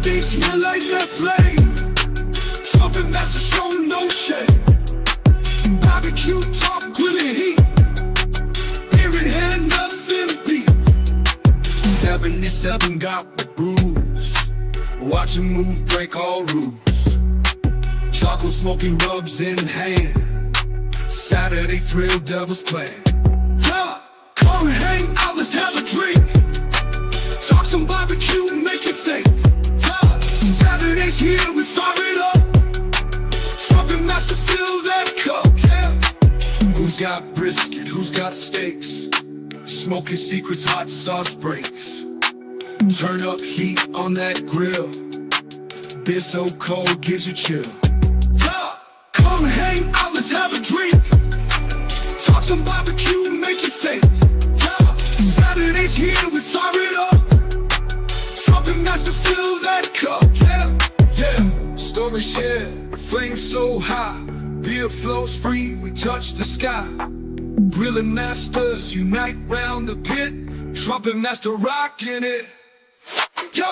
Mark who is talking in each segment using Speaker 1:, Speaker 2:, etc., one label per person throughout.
Speaker 1: beats, yeah, like that flame. Trumpetmaster show no shame. Barbecue talk, grilling heat. Here in hand, nothing beat. 77 got the bruise. Watch him move, break all rules. Charcoal smoking rubs in hand. Saturday thrill, devil's plan. Yeah, come and hang out, let's have a drink. Talk some barbecue, make it think. Yeah, Saturday's here, we fire it up. Trumpetmaster, fill that cup. Yeah. Who's got brisket? Who's got steaks? Smoking secrets, hot sauce breaks. Turn up heat on that grill. Beer so cold, gives you chill. Yeah, come hang out, let's have a drink. Talk some barbecue, make you think. Yeah, Saturday's here, we fire it up. Trumpetmaster, fill that cup. Yeah, yeah. Story shared, flame so high. Beer flows free, we touch the sky. Grilling masters unite round the pit. Trumpetmaster rocking it. Yo!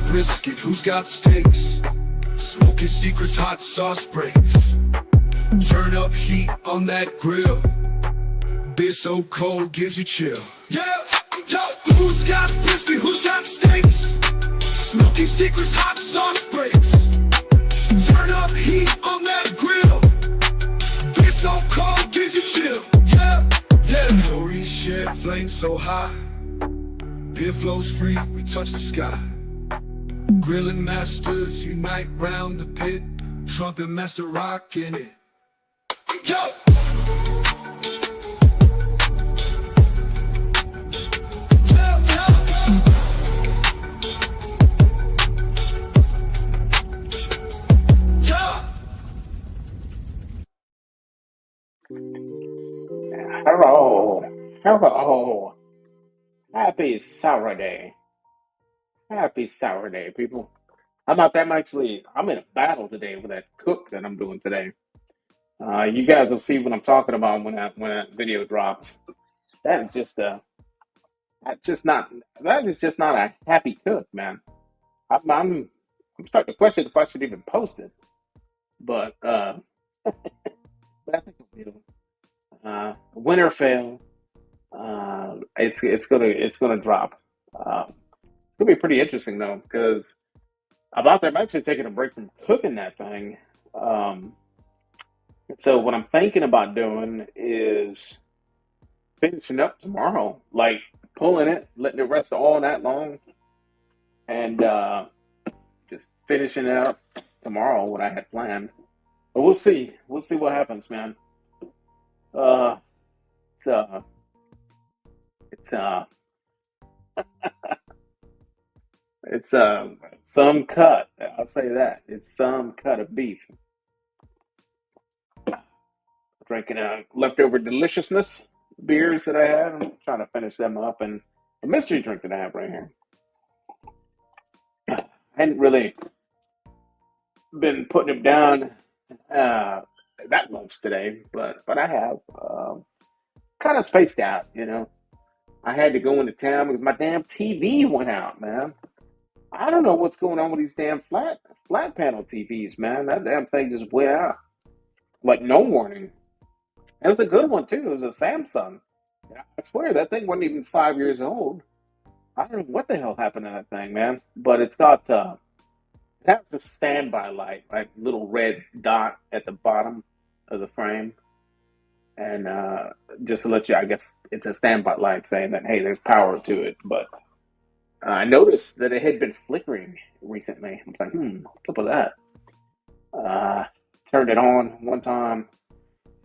Speaker 1: Brisket, who's got steaks? Smoking secrets, hot sauce breaks. Turn up heat on that grill. Beer so cold, gives you chill. Yeah, yo, who's got brisket, who's got steaks? Smoking secrets, hot sauce breaks. Turn up heat on that grill. Beer so cold, gives you chill. Yeah, yeah. Stories shared, flames so high. Beer flows free, we touch the sky. Grilling masters unite round the pit. Trumpetmaster rocking it. Yo!
Speaker 2: Hello, hello. Happy Saturday. Happy Saturday, people. I'm in a battle today with that cook that I'm doing today. You guys will see what I'm talking about when that video drops. That is just that is just not a happy cook, man. I'm starting to question if I should even post it. But but I think I will. Win or fail, it's gonna drop. It's gonna be pretty interesting though, because I'm actually taking a break from cooking that thing. So what I'm thinking about doing is finishing up tomorrow, like pulling it, letting it rest all night long, and just finishing it up tomorrow. What I had planned, but we'll see. We'll see what happens, man. Uh, it's it's it's some cut. I'll say that it's some cut of beef. Drinking leftover deliciousness beers that I had. I'm trying to finish them up, and a mystery drink that I have right here. I hadn't really been putting them down that much today, but I have kind of spaced out. I had to go into town because my damn TV went out, man. I don't know what's going on with these damn flat panel TVs, man. That damn thing just went out like no warning. It was a good one too. It was a Samsung. I swear that thing wasn't even 5 years old. I don't know what the hell happened to that thing, man. But it's got it has a standby light, like little red dot at the bottom of the frame, and just to let you, I guess it's a standby light saying that hey, there's power to it. But I noticed that it had been flickering recently. I was like, what's up with that? Turned it on one time.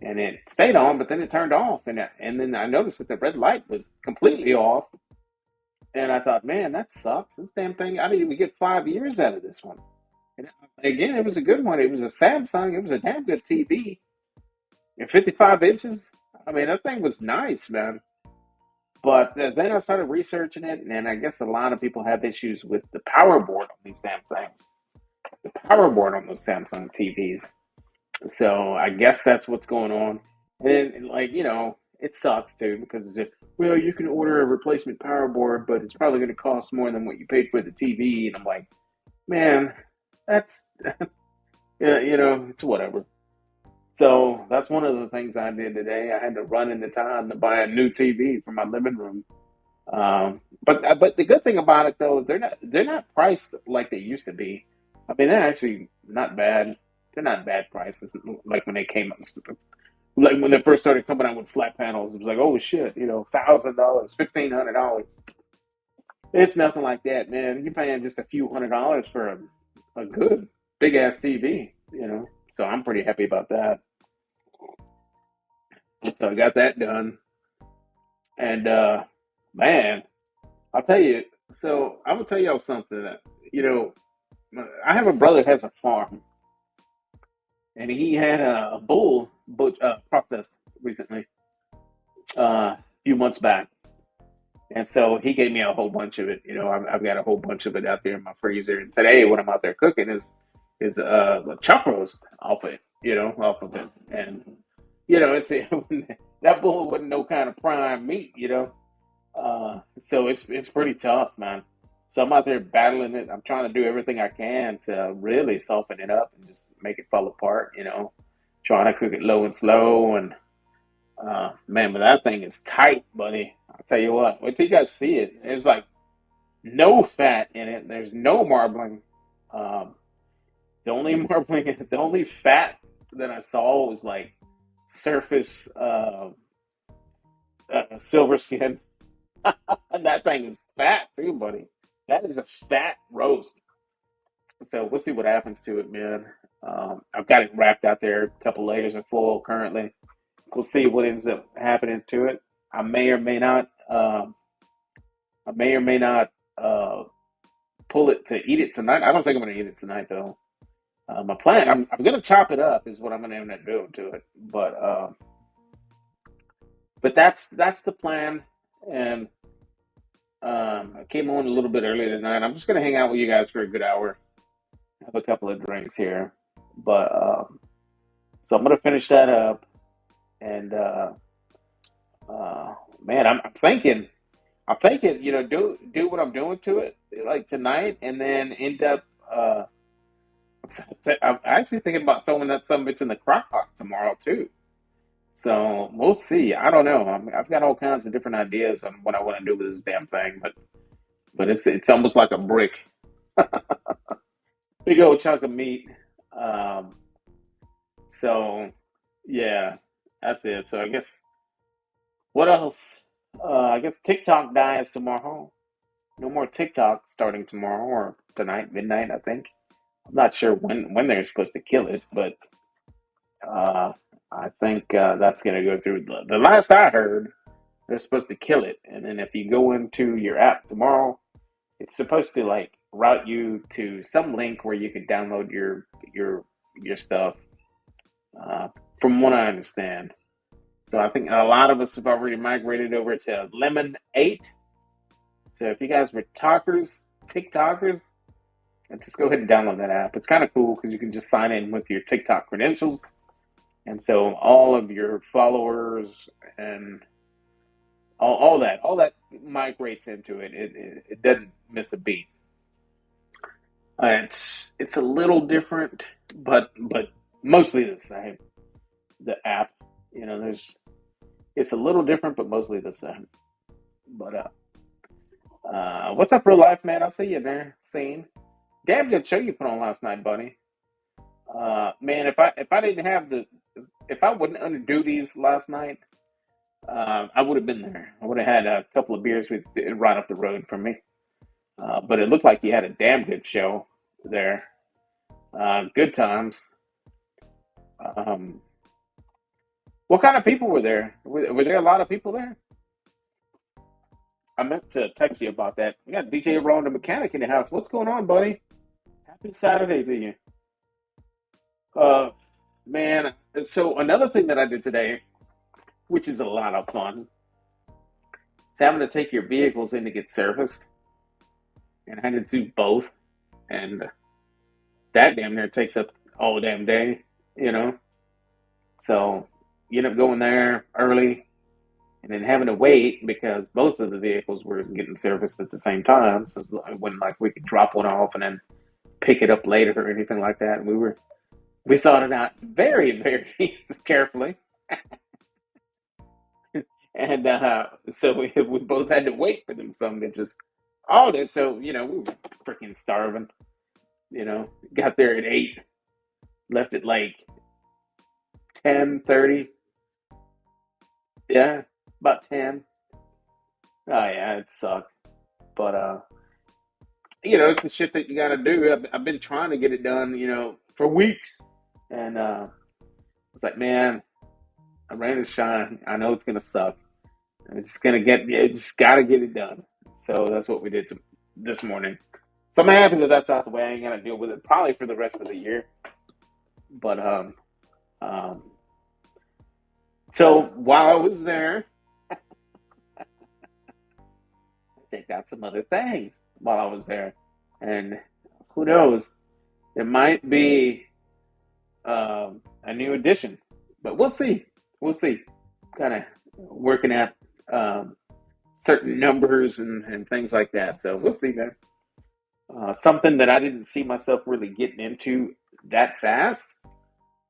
Speaker 2: and it stayed on, but then it turned off, and then I noticed that the red light was completely off, and I thought, man, that sucks. This damn thing, I didn't even get 5 years out of this one. And again, it was a good one. It was a Samsung. It was a damn good TV. And 55 inches. I mean, that thing was nice, man. But then I started researching it, and I guess a lot of people have issues with the power board on these damn things. The power board on those Samsung TVs. So I guess that's what's going on. And then, like, it sucks too because well, you can order a replacement power board, but it's probably going to cost more than what you paid for the TV. And I'm like, man, that's yeah, it's whatever. So that's one of the things I did today. I had to run into town to buy a new TV for my living room. But the good thing about it though, they're not priced like they used to be. I mean, they're actually not bad. They're not bad prices like when they came up. Like when they first started coming out with flat panels, it was like, oh shit, $1,000, $1,500. It's nothing like that, man. You're paying just a few $100s for a good big ass TV. So I'm pretty happy about that. So I got that done. And man, I'll tell you. So I will tell y'all something that you know. I have a brother that has a farm, and he had a bull processed recently, a few months back, and so he gave me a whole bunch of it. I've got a whole bunch of it out there in my freezer. And today, what I'm out there cooking is a chuck roast off it. Off of it, and it's that bull wasn't no kind of prime meat. So it's pretty tough, man. So I'm out there battling it. I'm trying to do everything I can to really soften it up and just make it fall apart. Trying to cook it low and slow, and man, but that thing is tight, buddy. I'll tell you what. Wait till you guys see it. There's like no fat in it. There's no marbling. Um, the only marbling, the only fat that I saw was like surface silver skin. And that thing is fat too, buddy. That is a fat roast. So we'll see what happens to it, man. I've got it wrapped out there, a couple layers of foil currently. We'll see what ends up happening to it. I may or may not. I may or may not pull it to eat it tonight. I don't think I'm going to eat it tonight, though. My plan, I'm going to chop it up, is what I'm going to end up doing to it. But that's the plan. And I came on a little bit earlier tonight. I'm just going to hang out with you guys for a good hour, have a couple of drinks here. But so I'm going to finish that up. And man, I'm thinking, do what I'm doing to it like tonight, and then end up. I'm actually thinking about throwing that some bitch in the crock pot tomorrow too. So we'll see. I don't know. I've got all kinds of different ideas on what I want to do with this damn thing, but it's almost like a brick, big old chunk of meat. Um, so yeah, that's it. So I guess what else? I guess TikTok dies tomorrow. No more TikTok starting tomorrow or tonight, midnight, I think. I'm not sure when they're supposed to kill it, but uh, I think that's going to go through. The last I heard, they're supposed to kill it, and then if you go into your app tomorrow, it's supposed to like route you to some link where you can download your stuff. Uh, from what I understand, so I think a lot of us have already migrated over to Lemon 8. So if you guys were TikTokers, and just go ahead and download that app. It's kind of cool because you can just sign in with your TikTok credentials. And so all of your followers and all that migrates into it. It doesn't miss a beat. It's a little different, but mostly the same. The app, there's it's a little different, but mostly the same. But what's up, real life, man? I'll see you there. Scene. Damn good show you put on last night, buddy. Man, if I didn't have if I wouldn't under duties last night, I would have been there. I would have had a couple of beers right up the road from me. But it looked like you had a damn good show there. Good times. Um, What kind of people were there? Were there a lot of people there? I meant to text you about that. We got DJ Ron the mechanic in the house. What's going on, buddy? Happy Saturday to you. Uh, man. So another thing that I did today, which is a lot of fun, is having to take your vehicles in to get serviced, and I had to do both, and that damn near takes up all damn day, you know. So you end up going there early and then having to wait because both of the vehicles were getting serviced at the same time. So it wasn't like we could drop one off and then pick it up later or anything like that. We thought it out very, very carefully. And so we both had to wait for them. Some that just all this. So we were freaking starving. Got there at 8, left at like 10:30. Yeah, about 10. Oh yeah, it sucked. But it's the shit that you got to do. I've been trying to get it done, for weeks, and it's like, man, I ran to shine. I know it's gonna suck. It's just gonna just gotta get it done. So that's what we did this morning. So I'm happy that that's out the way. I ain't gonna deal with it probably for the rest of the year. But um, so while I was there, I checked out some other things while I was there, and who knows, there might be a new addition, but we'll see. We'll see. Kind of working at certain numbers and things like that. So we'll see there. Something that I didn't see myself really getting into that fast,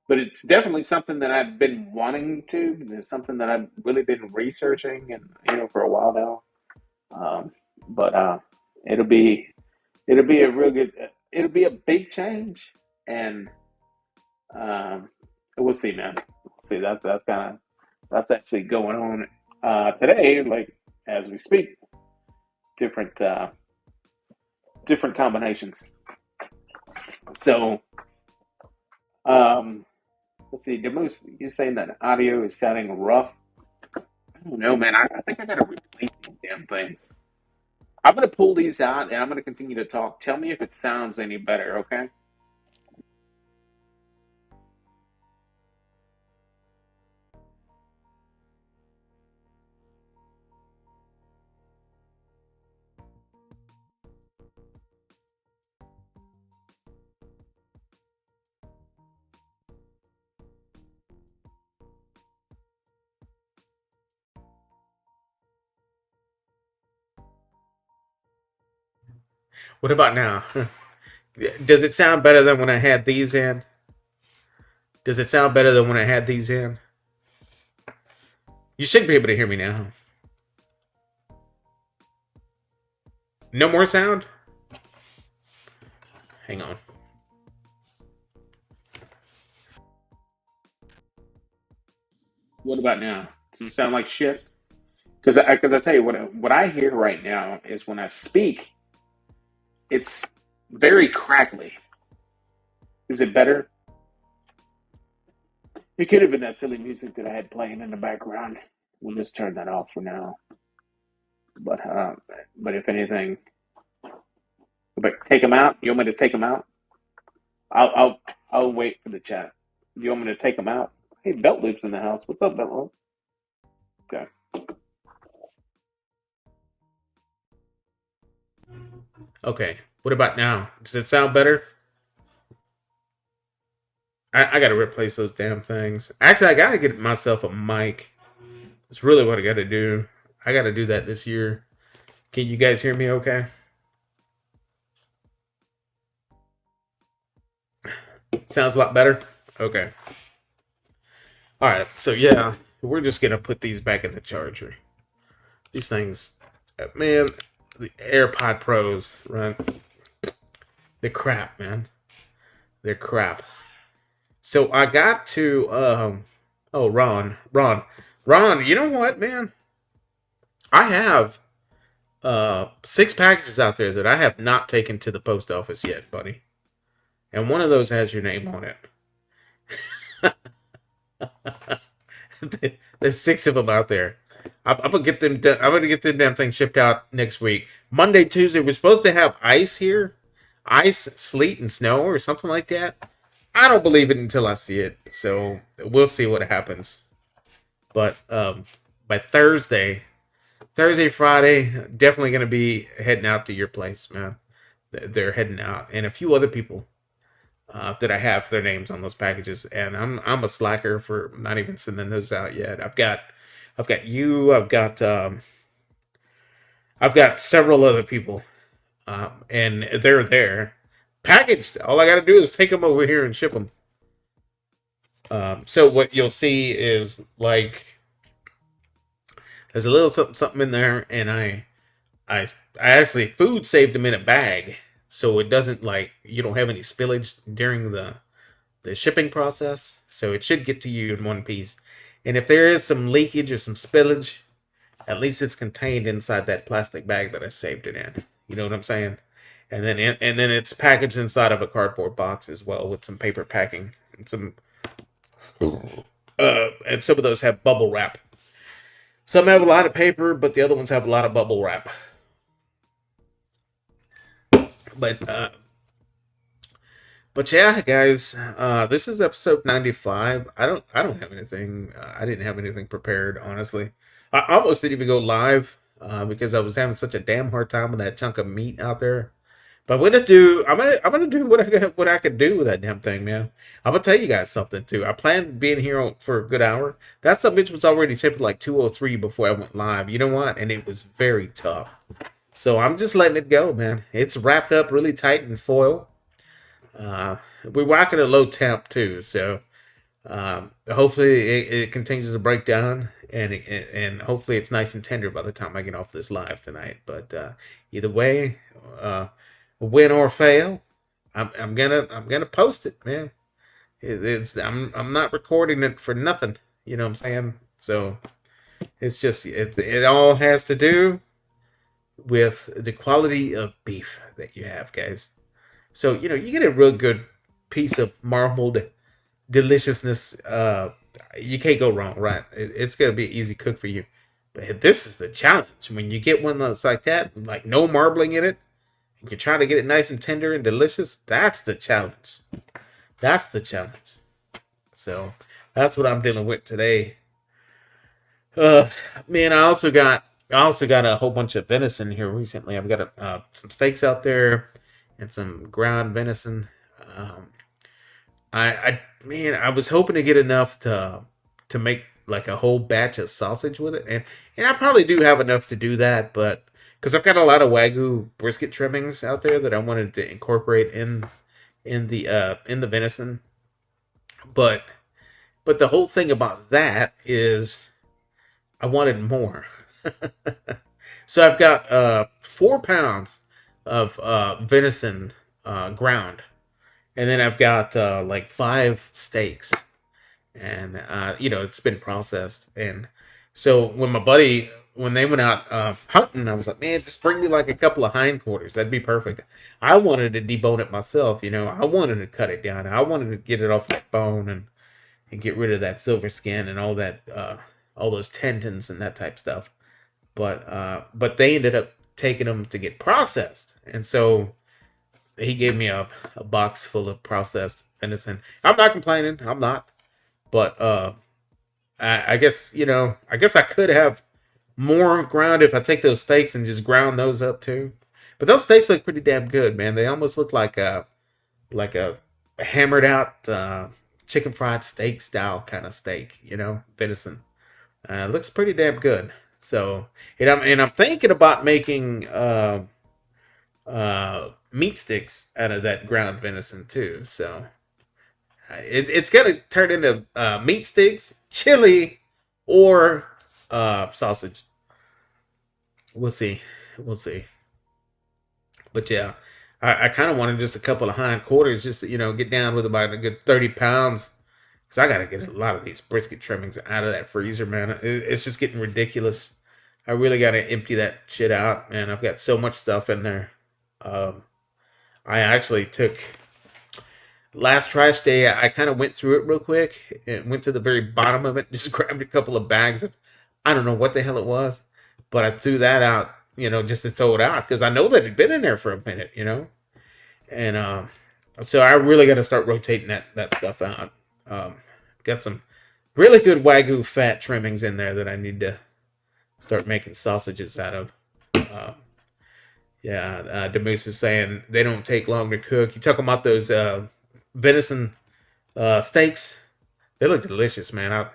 Speaker 2: but it's definitely something that I've been wanting to. There's something that I've really been researching, and for a while now. But it'll be it'll be a real good. It'll be a big change, and um, we'll see, man. We'll see. That's actually going on today, like as we speak. Different different combinations. So, um, let's see. You saying that audio is sounding rough? I don't know, man. I think I gotta replace these damn things. I'm gonna pull these out and I'm gonna continue to talk. Tell me if it sounds any better, okay?
Speaker 3: What about now? Does it sound better than when I had these in? Does it sound better than when I had these in? You should be able to hear me now. No more sound? Hang on.
Speaker 2: What about now? Does it sound like shit? Because I tell you what I hear right now is when I speak, it's very crackly. Is it better? It could have been that silly music that I had playing in the background. We'll just turn that off for now. But if anything, but take them out. You want me to take them out? I'll wait for the chat. You want me to take them out? Hey, Belt Loop's in the house. What's up, Belt Loop? Okay.
Speaker 3: Okay. What about now? Does it sound better? I got to replace those damn things. Actually, I got to get myself a mic. That's really what I got to do. I got to do that this year. Can you guys hear me okay? Sounds a lot better? Okay. All right. So, yeah, we're just going to put these back in the charger. These things, man, the AirPod Pros, right? They're crap, man. They're crap. So I got to, oh, Ron, you know what, man? I have 6 packages out there that I have not taken to the post office yet, buddy. And one of those has your name on it. There's 6 of them out there. I'm gonna get them done. I'm gonna get them damn things shipped out next week. Monday, Tuesday. We're supposed to have ice here, ice, sleet, and snow, or something like that. I don't believe it until I see it. So we'll see what happens. But by Thursday, Friday, definitely gonna be heading out to your place, man. They're heading out, and a few other people that I have their names on those packages, and I'm a slacker for not even sending those out yet. I've got you. I've got several other people, and they're there, packaged. All I got to do is take them over here and ship them. So what you'll see is like there's a little something in there, and I actually food saved them in a bag, so it doesn't like you don't have any spillage during the shipping process. So it should get to you in one piece. And if there is some leakage or some spillage, at least it's contained inside that plastic bag that I saved it in. You know what I'm saying? And then it's packaged inside of a cardboard box as well with some paper packing and and some of those have bubble wrap. Some have a lot of paper, but the other ones have a lot of bubble wrap. But yeah, guys, this is episode 95. I don't have anything. I didn't have anything prepared, honestly. I almost didn't even go live because I was having such a damn hard time with that chunk of meat out there. But I'm gonna do what I could do with that damn thing, man. I'm gonna tell you guys something too. I planned being here for a good hour. That some bitch was already tipped like 2:03 before I went live. You know what? And it was very tough. So I'm just letting it go, man. It's wrapped up really tight in foil. We're rocking a low temp too, so hopefully it continues to break down, and hopefully it's nice and tender by the time I get off this live tonight. But either way, win or fail, I'm gonna post it, man. I'm not recording it for nothing. You know what I'm saying? So it's just it all has to do with the quality of beef that you have, guys. So, you get a real good piece of marbled deliciousness. You can't go wrong, right? It's going to be an easy cook for you. But this is the challenge. When you get one that's like that, like no marbling in it, and you try to get it nice and tender and delicious, that's the challenge. That's the challenge. So, that's what I'm dealing with today. Man, I also got a whole bunch of venison here recently. I've got some steaks out there and some ground venison. I was hoping to get enough to make like a whole batch of sausage with it, and I probably do have enough to do that, but because I've got a lot of Wagyu brisket trimmings out there that I wanted to incorporate in the venison, but the whole thing about that is I wanted more. So I've got 4 pounds of venison ground, and then I've got like 5 steaks, and it's been processed. And so when they went out hunting, I was like, man, just bring me like a couple of hindquarters, that'd be perfect. I wanted to debone it myself. I wanted to cut it down. I wanted to get it off that bone and get rid of that silver skin and all that all those tendons and that type stuff. But they ended up taking them to get processed, and so he gave me a box full of processed venison. I'm not complaining. I'm not. But I guess I could have more ground if I take those steaks and just ground those up too. But those steaks look pretty damn good, man. They almost look like a hammered out chicken fried steak style kind of steak, venison. Looks pretty damn good. So, and I'm thinking about making meat sticks out of that ground venison too. So it's gonna turn into meat sticks, chili, or sausage. We'll see. But yeah, I kind of wanted just a couple of hindquarters, just to, get down with about a good 30 pounds. Because I got to get a lot of these brisket trimmings out of that freezer, man. It's just getting ridiculous. I really got to empty that shit out, man. I've got so much stuff in there. I actually took last trash day, I kind of went through it real quick and went to the very bottom of it, just grabbed a couple of bags of, I don't know what the hell it was, but I threw that out, just to throw it out because I know that it had been in there for a minute, and so I really got to start rotating that stuff out. Um, got some really good Wagyu fat trimmings in there that I need to start making sausages out of. Uh, yeah, Demoose is saying they don't take long to cook. You talking about those venison steaks? They look delicious, man.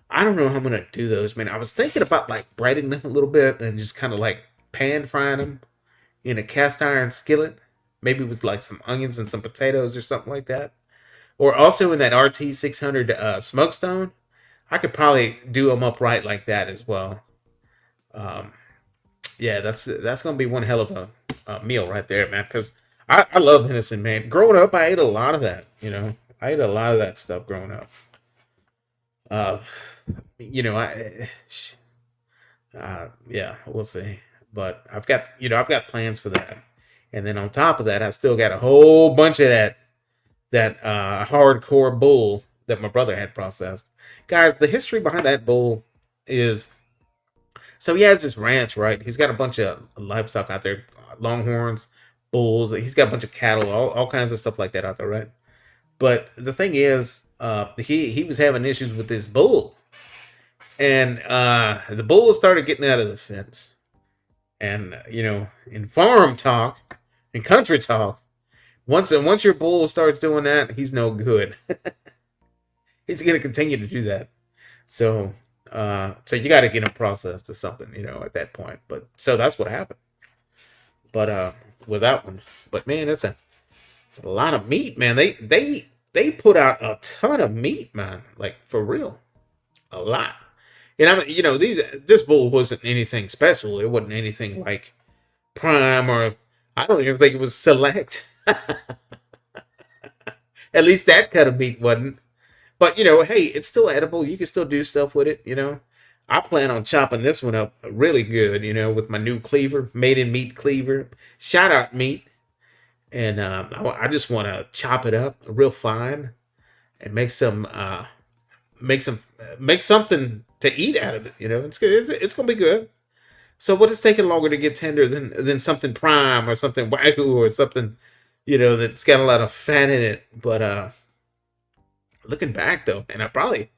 Speaker 3: I don't know how I'm gonna do those, man. I was thinking about like breading them a little bit and just kind of like pan frying them in a cast iron skillet, maybe with like some onions and some potatoes or something like that. Or also in that RT 600 smokestone, I could probably do them upright like that as well. Um, yeah, that's gonna be one hell of a meal right there, man. Because I love venison, man. Growing up, I ate a lot of that. I ate a lot of that stuff growing up. Uh, I yeah, we'll see. But I've got plans for that. And then on top of that, I still got a whole bunch of that hardcore bull that my brother had processed. Guys, the history behind that bull is, so he has this ranch, right? He's got a bunch of livestock out there, longhorns, bulls. He's got a bunch of cattle, all kinds of stuff like that out there, right? But the thing is, he was having issues with this bull, and the bull started getting out of the fence. And in farm talk, in country talk, once your bull starts doing that, he's no good. He's going to continue to do that. So you got to get him processed or something, at that point. But so that's what happened. But with that one, but man, it's a lot of meat, man. They put out a ton of meat, man. Like for real, a lot. And I mean, this bull wasn't anything special. It wasn't anything like prime, or I don't even think it was select. At least that kind of meat wasn't. But hey, it's still edible. You can still do stuff with it. I plan on chopping this one up really good, with my new cleaver, made in meat cleaver. Shout out meat. And I just want to chop it up real fine and make something to eat out of it. It's gonna be good. So what is taking longer to get tender than something prime or something wagyu or something, that's got a lot of fat in it. But looking back though, and I probably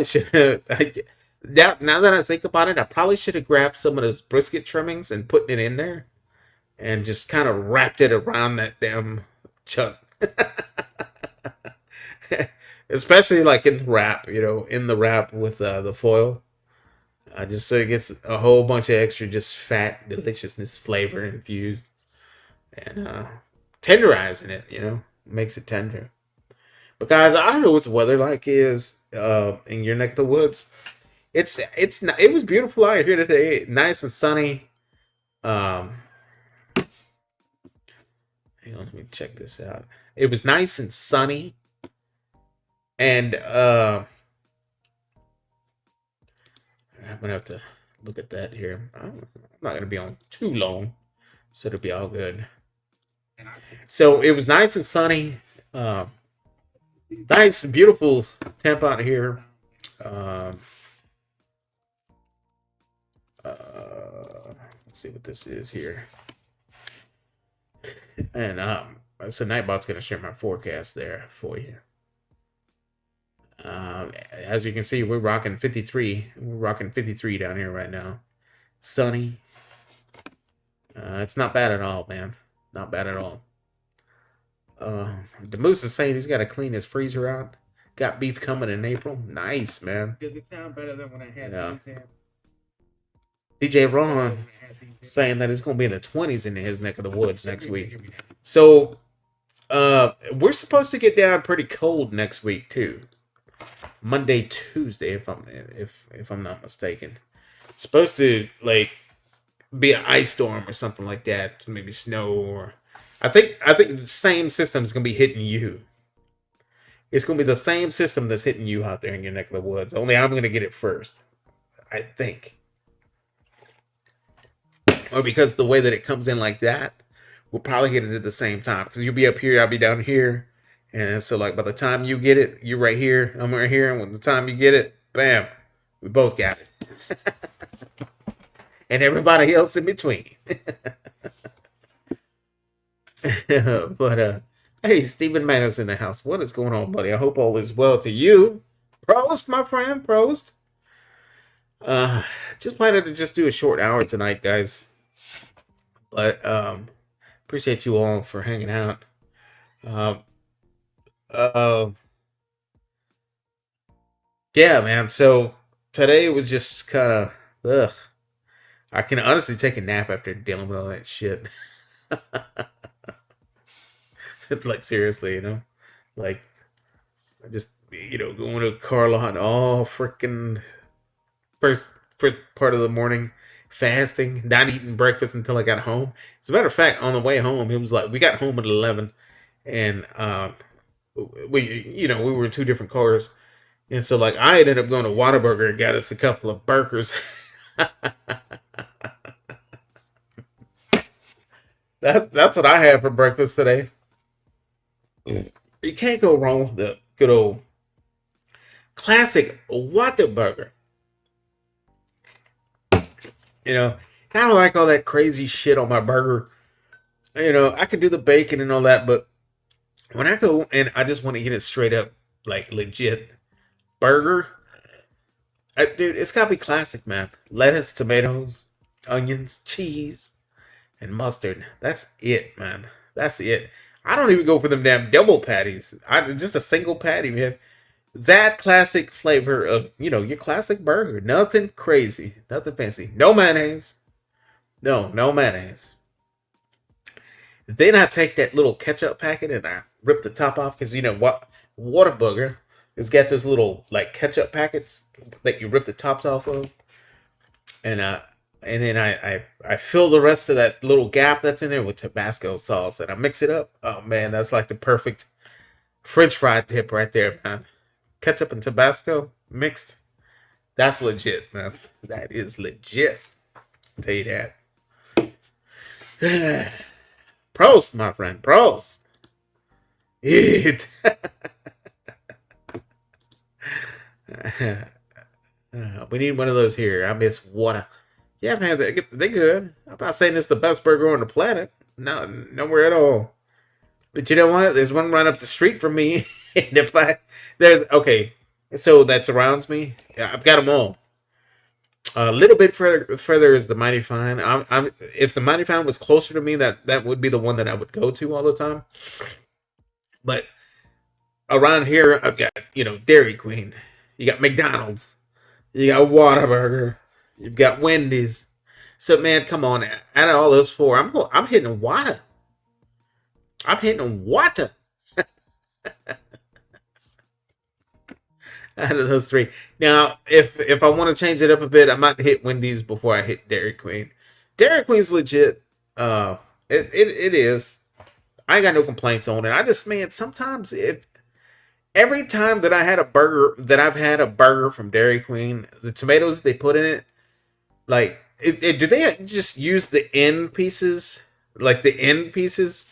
Speaker 3: should have. Now that I think about it, I probably should have grabbed some of those brisket trimmings and putting it in there, and just kind of wrapped it around that damn chuck. Especially like in the wrap with the foil. Just so it gets a whole bunch of extra just fat deliciousness flavor infused. And tenderizing it, makes it tender. But guys, I don't know what the weather like is in your neck of the woods. It was beautiful out here today, nice and sunny. Hang on, let me check this out. It was nice and sunny, and I'm gonna have to look at that here. I'm not gonna be on too long, so it'll be all good. So it was nice and sunny. Nice, beautiful temp out here. Let's see what this is here. And so Nightbot's gonna share my forecast there for you. As you can see, we're rocking 53. We're rocking 53 down here right now. Sunny. It's not bad at all, man. Not bad at all. The Moose is saying he's got to clean his freezer out. Got beef coming in April. Nice, man.
Speaker 4: Does it sound better than when I had these hands?
Speaker 3: DJ Ron saying that it's going to be in the 20s in his neck of the woods next week. So, we're supposed to get down pretty cold next week too. Monday, Tuesday, if I'm not mistaken. It's supposed to like be an ice storm or something like that. Maybe snow, or I think the same system is gonna be hitting you. It's gonna be the same system that's hitting you out there in your neck of the woods. Only I'm gonna get it first, I think. Or because the way that it comes in like that, we'll probably get it at the same time. Because you'll be up here, I'll be down here, And so, like, by the time you get it, you're right here. I'm right here. And when the time you get it, bam, we both got it. And everybody else in between. But, hey, Stephen Manners in the house. What is going on, buddy? I hope all is well to you. Prost, my friend. Prost. Just planning to just do a short hour tonight, guys. But, appreciate you all for hanging out. Yeah, man. So today was just kind of, ugh. I can honestly take a nap after dealing with all that shit. Like, seriously, like, I just, going to car lot all freaking first part of the morning, fasting, not eating breakfast until I got home. As a matter of fact, on the way home, it was like, we got home at 11, and we were in two different cars. And so, like, I ended up going to Whataburger and got us a couple of burgers. That's what I had for breakfast today. You can't go wrong with the good old classic Whataburger. I don't like all that crazy shit on my burger. I can do the bacon and all that, but when I go and I just want to get it straight up, like, legit burger, dude, it's gotta be classic, man. Lettuce, tomatoes, onions, cheese, and mustard. That's it, man. That's it. I don't even go for them damn double patties. Just a single patty, man. That classic flavor of, your classic burger. Nothing crazy. Nothing fancy. No mayonnaise. No mayonnaise. Then I take that little ketchup packet and I rip the top off, because what? Whataburger has got those little, like, ketchup packets that you rip the tops off of. And then I fill the rest of that little gap that's in there with Tabasco sauce, and I mix it up. Oh, man, that's like the perfect French fry dip right there, man. Ketchup and Tabasco mixed. That's legit, man. That is legit. I'll tell you that. Prost, my friend. Prost. Eat. We need one of those here. I miss water. Yeah, man, they're good. I'm not saying it's the best burger on the planet. No, nowhere at all. But you know what? There's one right up the street from me. And so that surrounds me. Yeah, I've got them all. A little bit further is the Mighty Fine. If the Mighty Fine was closer to me, that would be the one that I would go to all the time. But around here, I've got, Dairy Queen. You got McDonald's. You got Whataburger. You've got Wendy's. So, man, come on. Out of all those four, I'm hitting Whata. I'm hitting Whata. Out of those three. Now, if I want to change it up a bit, I might hit Wendy's before I hit Dairy Queen. Dairy Queen's legit. It is. I ain't got no complaints on it. I just, man, sometimes every time that I've had a burger from Dairy Queen, the tomatoes they put in it, like, do they just use the end pieces? Like, the end pieces?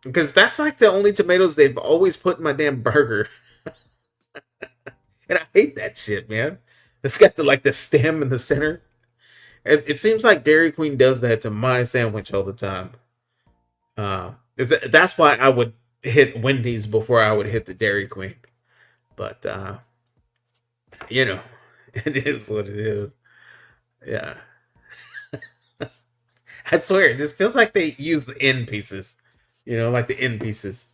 Speaker 3: Because that's like the only tomatoes they've always put in my damn burger. And I hate that shit, man. It's got the stem in the center. It seems like Dairy Queen does that to my sandwich all the time. That's why I would hit Wendy's before I would hit the Dairy Queen. But, it is what it is. Yeah. I swear, it just feels like they use the end pieces. Like the end pieces.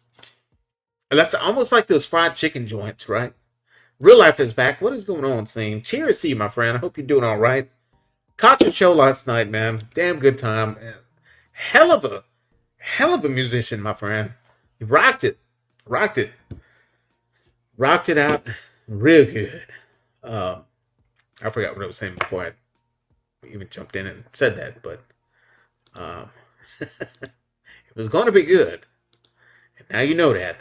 Speaker 3: And that's almost like those fried chicken joints, right? Real life is back. What is going on, Scene? Cheers to you, my friend. I hope you're doing all right. Caught your show last night, man. Damn good time. Hell of a musician, my friend. You rocked it. Rocked it out real good. I forgot what I was saying before I even jumped in and said that, but it was going to be good. And now you know that.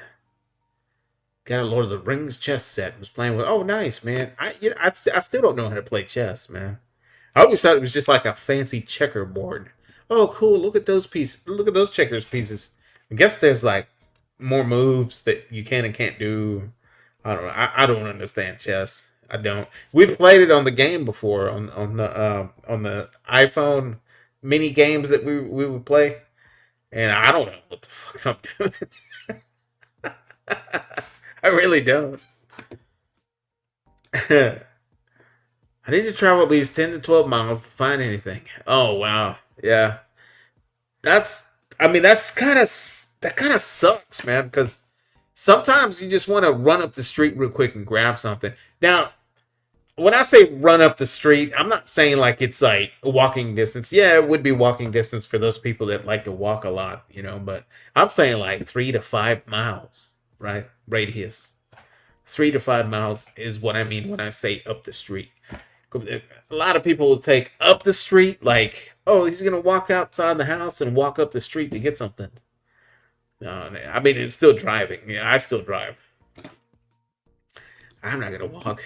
Speaker 3: Got a Lord of the Rings chess set. Was playing with. Oh, nice, man. I still don't know how to play chess, man. I always thought it was just like a fancy checkerboard. Oh, cool. Look at those pieces. Look at those checkers pieces. I guess there's like more moves that you can and can't do. I don't know. I don't understand chess. I don't. We've played it on the game before on the iPhone mini games that we would play, and I don't know what the fuck I'm doing. I really don't. I need to travel at least 10 to 12 miles to find anything. Oh wow, yeah. That's. I mean, that kind of sucks, man. Because sometimes you just want to run up the street real quick and grab something. Now, when I say run up the street, I'm not saying like it's like walking distance. Yeah, it would be walking distance for those people that like to walk a lot, you know. But I'm saying like 3 to 5 miles, right? Radius. 3 to 5 miles is what I mean when I say up the street. A lot of people will take up the street like, oh, he's gonna walk outside the house and walk up the street to get something. No, I mean it's still driving. Yeah, I still drive. I'm not gonna walk.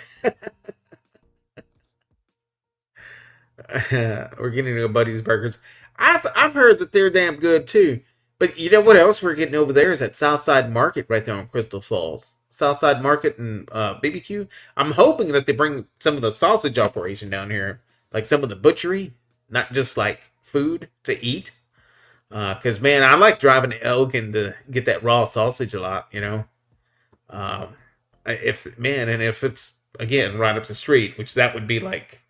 Speaker 3: We're getting to Buddy's Burgers. I've heard that they're damn good too. But you know what else we're getting over there is at Southside Market right there on Crystal Falls. Southside Market and BBQ. I'm hoping that they bring some of the sausage operation down here, like some of the butchery, not just like food to eat. Because man, I like driving to Elgin to get that raw sausage a lot. You know, if it's again right up the street, which that would be like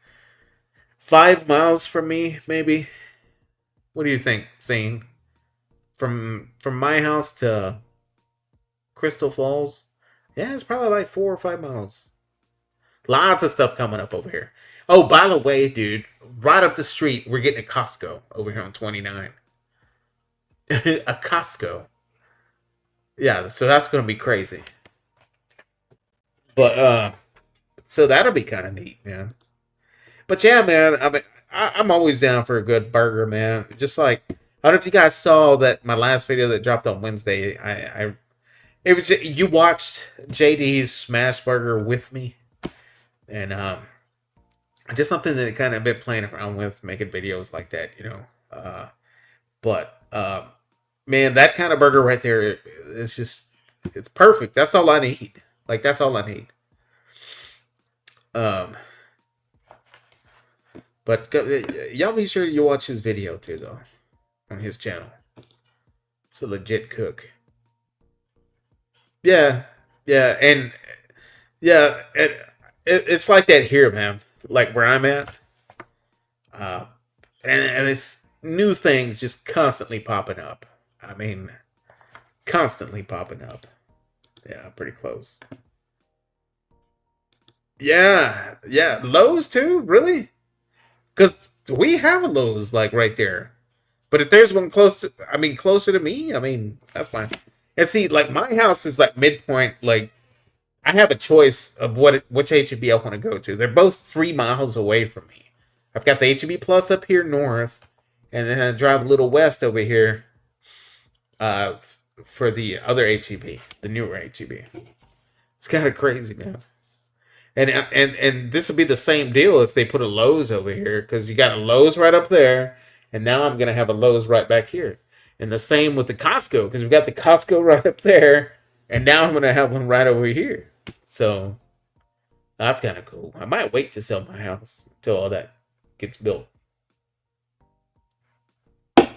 Speaker 3: 5 miles from me, maybe. What do you think, Zane? From my house to Crystal Falls, yeah, it's probably like 4 or 5 miles. Lots of stuff coming up over here. Oh, by the way, dude, right up the street, we're getting a Costco over here on 29. A Costco. Yeah, so that's gonna be crazy. But so that'll be kind of neat, man. But yeah, man, I mean, I'm always down for a good burger, man. Just like I don't know if you guys saw that my last video that dropped on Wednesday. It was you watched JD's Smash Burger with me, and just something that kind of been playing around with, making videos like that, you know. But man, that kind of burger right there is just it's perfect. That's all I need. Like that's all I need. But y'all be sure you watch his video too, though, on his channel. It's a legit cook. Yeah, yeah, and yeah, it's like that here, man. Like where I'm at, uh, and it's new things just constantly popping up. I mean, constantly popping up. Yeah, pretty close. Yeah, yeah, Lowe's too, really? Because we have a Lowe's like right there. But if there's one closer to me, I mean, that's fine. And see, like my house is like midpoint. Like I have a choice of which HEB I want to go to. They're both 3 miles away from me. I've got the HEB Plus up here north, and then I drive a little west over here, for the other HEB, the newer HEB. It's kind of crazy, man. And this would be the same deal if they put a Lowe's over here, because you got a Lowe's right up there, and now I'm gonna have a Lowe's right back here. And the same with the Costco, because we got the Costco right up there, and now I'm gonna have one right over here. So that's kind of cool. I might wait to sell my house until all that gets built. And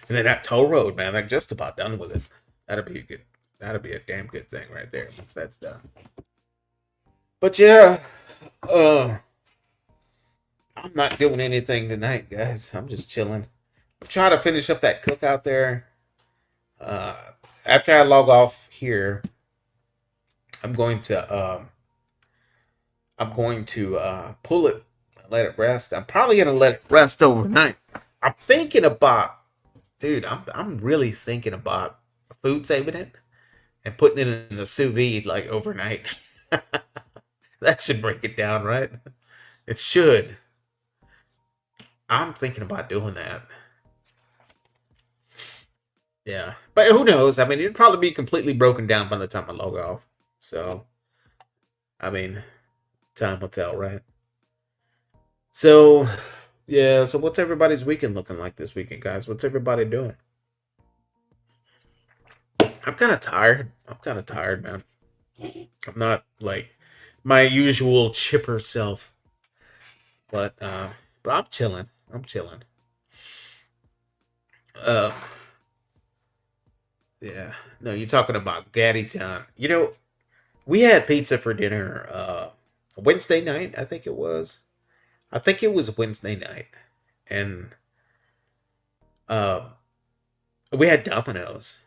Speaker 3: then that toll road, man, they're just about done with it. That'll be a damn good thing right there once that's done. But yeah, I'm not doing anything tonight, guys. I'm just chilling. I'm trying to finish up that cook out there. After I log off here, I'm going to pull it, let it rest. I'm probably gonna let it rest overnight. I'm thinking about, dude. I'm really thinking about food saving it and putting it in the sous vide like overnight. That should break it down, right? It should. I'm thinking about doing that. Yeah. But who knows? I mean, it'd probably be completely broken down by the time I log off. So, I mean, time will tell, right? So, yeah. So what's everybody's weekend looking like this weekend, guys? What's everybody doing? I'm kind of tired. I'm kind of tired, man. I'm not like my usual chipper self, but I'm chilling. I'm chilling. Uh, yeah. No, you're talking about Gaddy Town. You know, we had pizza for dinner Wednesday night, I think it was. I think it was Wednesday night. And uh we had Domino's.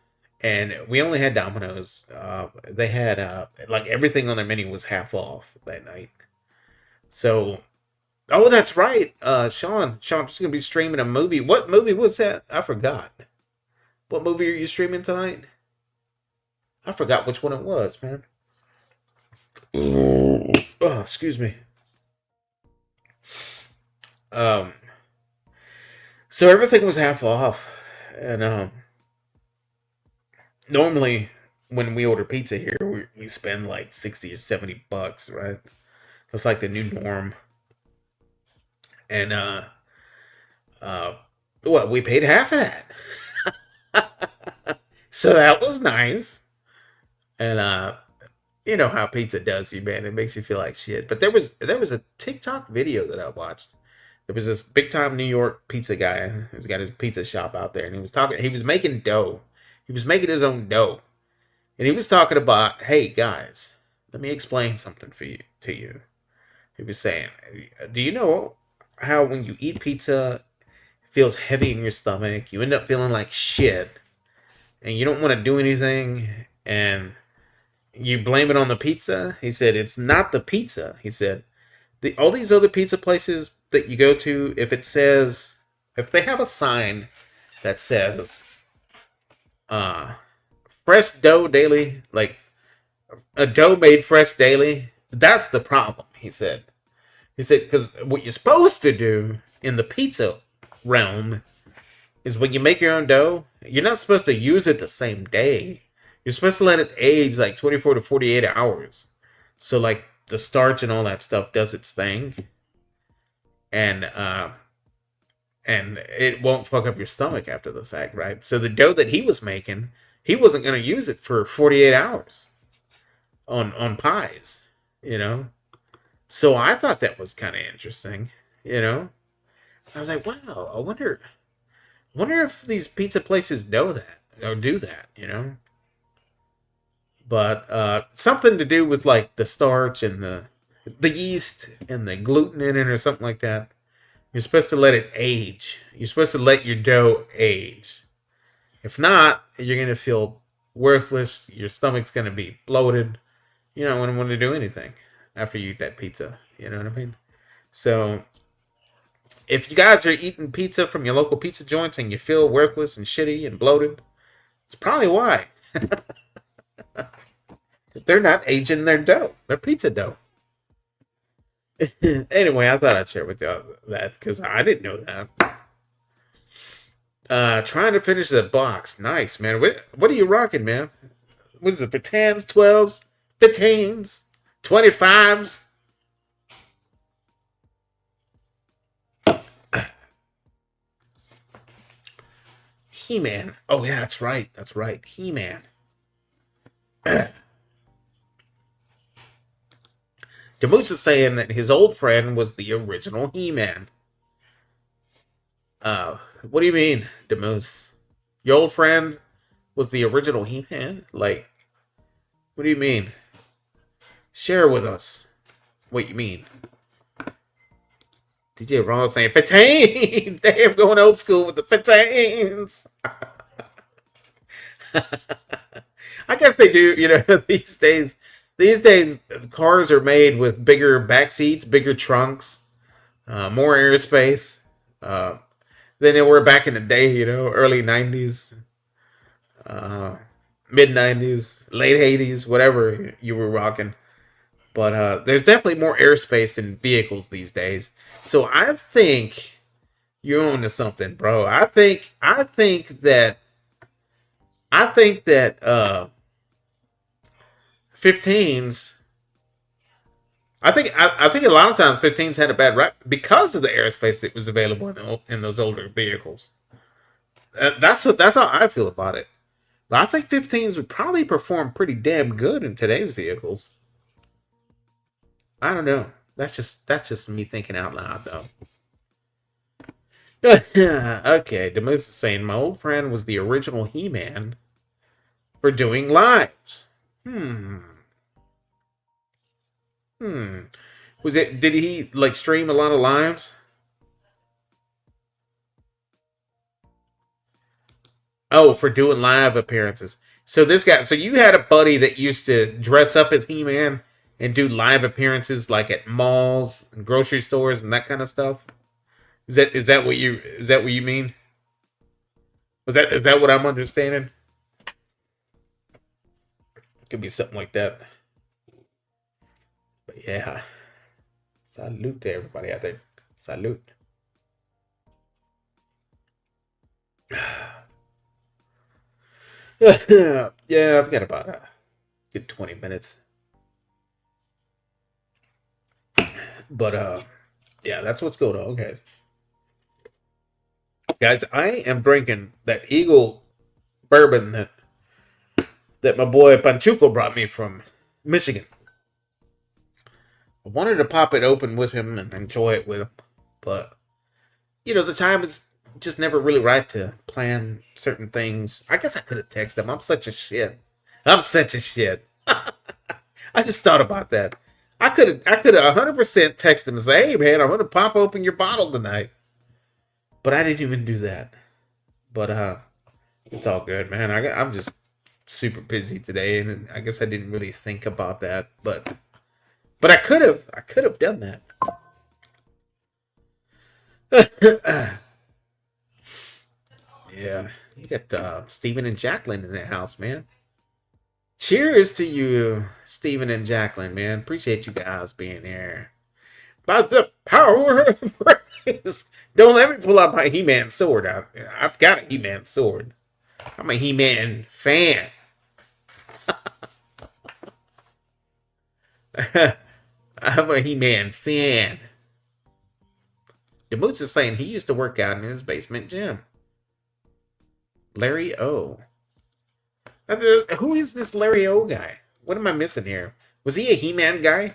Speaker 3: And we only had Domino's. They had like everything on their menu was half off that night. So oh, that's right. Sean's gonna be streaming a movie. What movie was that? I forgot. What movie are you streaming tonight? I forgot which one it was, man. Oh, excuse me. Um, so everything was half off, and normally when we order pizza here, we spend like $60 or $70, right? That's like the new norm, and well, we paid half of that, so that was nice, and you know how pizza does you, man. It makes you feel like shit. But there was a TikTok video that I watched. There was this big time New York pizza guy who's got his pizza shop out there, and he was talking. He was making dough. He was making his own dough, and he was talking about, hey guys, let me explain something to you. He was saying, do you know how when you eat pizza, it feels heavy in your stomach? You end up feeling like shit, and you don't want to do anything, and you blame it on the pizza? He said, it's not the pizza. He said, all these other pizza places that you go to, if they have a sign that says, fresh dough daily, like a dough made fresh daily, that's the problem, he said. He said, because what you're supposed to do in the pizza realm is when you make your own dough, you're not supposed to use it the same day. You're supposed to let it age like 24 to 48 hours. So like the starch and all that stuff does its thing. And it won't fuck up your stomach after the fact, right? So the dough that he was making, he wasn't going to use it for 48 hours on pies, you know? So I thought that was kind of interesting, you know? I was like, wow, I wonder if these pizza places know that or do that, you know? But something to do with like the starch and the yeast and the gluten in it or something like that. You're supposed to let it age. You're supposed to let your dough age. If not, you're going to feel worthless. Your stomach's going to be bloated. You don't want to do anything after you eat that pizza. You know what I mean? So if you guys are eating pizza from your local pizza joints and you feel worthless and shitty and bloated, it's probably why. They're not aging their dough. Their pizza dough. Anyway, I thought I'd share with you that because I didn't know that. Trying to finish the box. Nice, man. What are you rocking, man? What is it? For 10s, 12s, 15s, 25s? He-Man. Oh, yeah, that's right. That's right. He-Man. Demoose is saying that his old friend was the original He-Man. What do you mean, Demoose? Your old friend was the original He-Man? Like, what do you mean? Share with us what you mean. DJ Ron saying 15. Damn, going old school with the 15s. I guess they do, you know, these days. These days, cars are made with bigger back seats, bigger trunks, more airspace than they were back in the day, you know, early 90s, mid 90s, late 80s, whatever you were rocking. But there's definitely more airspace in vehicles these days. So I think you're on to something, bro. I think that 15s. I think a lot of times 15s had a bad rap because of the airspace that was available in those older vehicles. That's how I feel about it. But I think 15s would probably perform pretty damn good in today's vehicles. I don't know. That's just me thinking out loud, though. Okay, Demoose is saying my old friend was the original He-Man for doing lives. Was it? Did he like stream a lot of lives? Oh, for doing live appearances. So this guy. So you had a buddy that used to dress up as He-Man and do live appearances, like at malls and grocery stores and that kind of stuff. Is that what you mean? Is that what I'm understanding? Could be something like that. But yeah. Salute to everybody out there. Salute. Yeah, I've got about a good 20 minutes. But yeah, that's what's going on, guys. Guys, I am drinking that Eagle bourbon that my boy Panchuco brought me from Michigan. I wanted to pop it open with him and enjoy it with him, but the time is just never really right to plan certain things. I guess I could have texted him. I'm such a shit. I just thought about that. I could have 100% texted him and say, "Hey man, I'm gonna pop open your bottle tonight," but I didn't even do that. But it's all good, man. I'm just super busy today, and I guess I didn't really think about that, but I could have done that. Yeah, you got Stephen and Jacqueline in the house, man. Cheers to you, Stephen and Jacqueline, man. Appreciate you guys being here. By the power of praise. Don't let me pull out my He-Man sword out. I've got a He-Man sword. I'm a He-Man fan. I'm a He-Man fan. The Moose is saying he used to work out in his basement gym. Larry O. Who is this Larry O guy? What am I missing here? Was he a He-Man guy?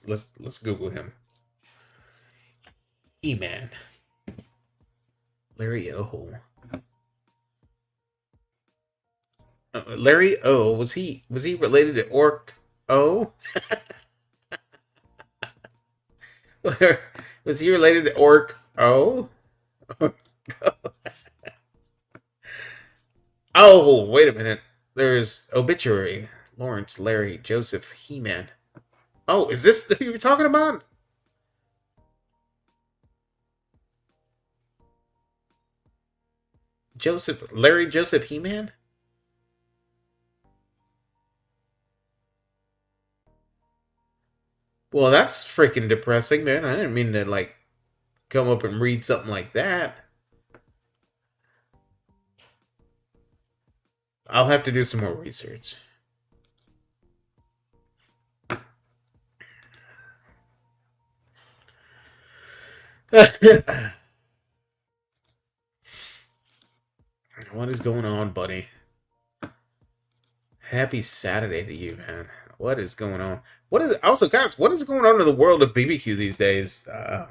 Speaker 3: Let's Google him. He-Man. Larry O. Larry O. Was he related to Orc O? Was he related to Orc O? Oh, wait a minute. There's Obituary. Lawrence, Larry, Joseph, He-Man. Oh, is this who you were talking about? Larry Joseph He-Man? Well, that's freaking depressing, man. I didn't mean to, come up and read something like that. I'll have to do some more research. What is going on, buddy? Happy Saturday to you, man. What is going on? Guys, what is going on in the world of BBQ these days? I